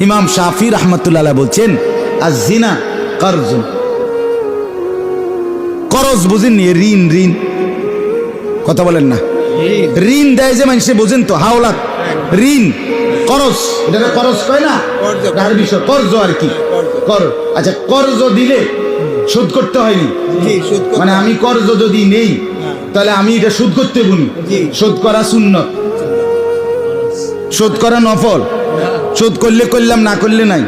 ইমাম শাফি রাহমাতুল্লাহ আলাইহি বলছেন আয-জিনা কারজুন, করজ বুঝেননি? ঋণ, ঋণ কথা বলেন না, ঋণ দেয় যে মানুষে, বোঝেন তো? হাওলাত, ঋণ, করজ, এটা করজ কয় না, তার বিষয় কর্জ আর কি, কর। আচ্ছা, কর্জ দিলে শোধ করতে হয়নি, মানে আমি কর্জ যদি নেই তাহলে আমি এটা শোধ করতে বলি, শোধ করা সুন্নত, শোধ করা নফল, শোধ করলে করলাম, না করলে নাই,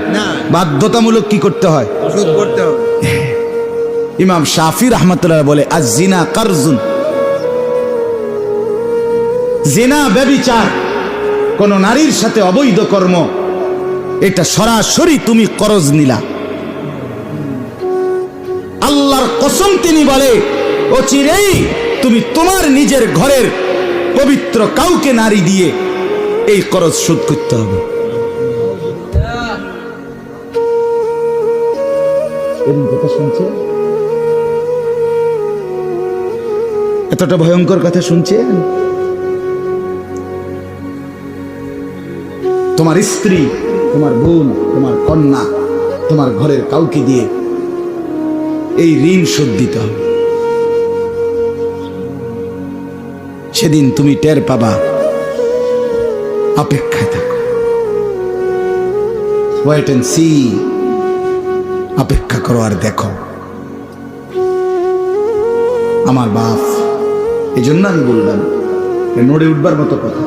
বাধ্যতামূলক কি করতে হয়? শোধ করতে হবে। ইমাম শাফি রাহমাতুল্লাহ বলে আয-জিনা কারজুন, জিনা ব্যভিচার, কোন নারীর সাথে অবৈধ কর্ম, এটা সরাসরি তুমি করজ নিলা। আল্লাহর কসম তিনি বলে অচিরেই তুমি তোমার নিজের ঘরের পবিত্র কাউকে নারী দিয়ে এই করজ শোধ করতে হবে। কথা শুনছে? এতটা ভয়ঙ্কর কথা শুনছেন? তোমার স্ত্রী, তোমার বোন, তোমার কন্যা, তোমার ঘরের কাউকে দিয়ে এই ঋণ শোধ দিতে হবে। সেদিন তুমি টের পাবা। অপেক্ষায় থাকো, ওয়েট এন্ড সি, অপেক্ষা করো আর দেখো। আমার বাপ, এই জন্য আমি বললাম, নড়ে উঠবার মতো কথা।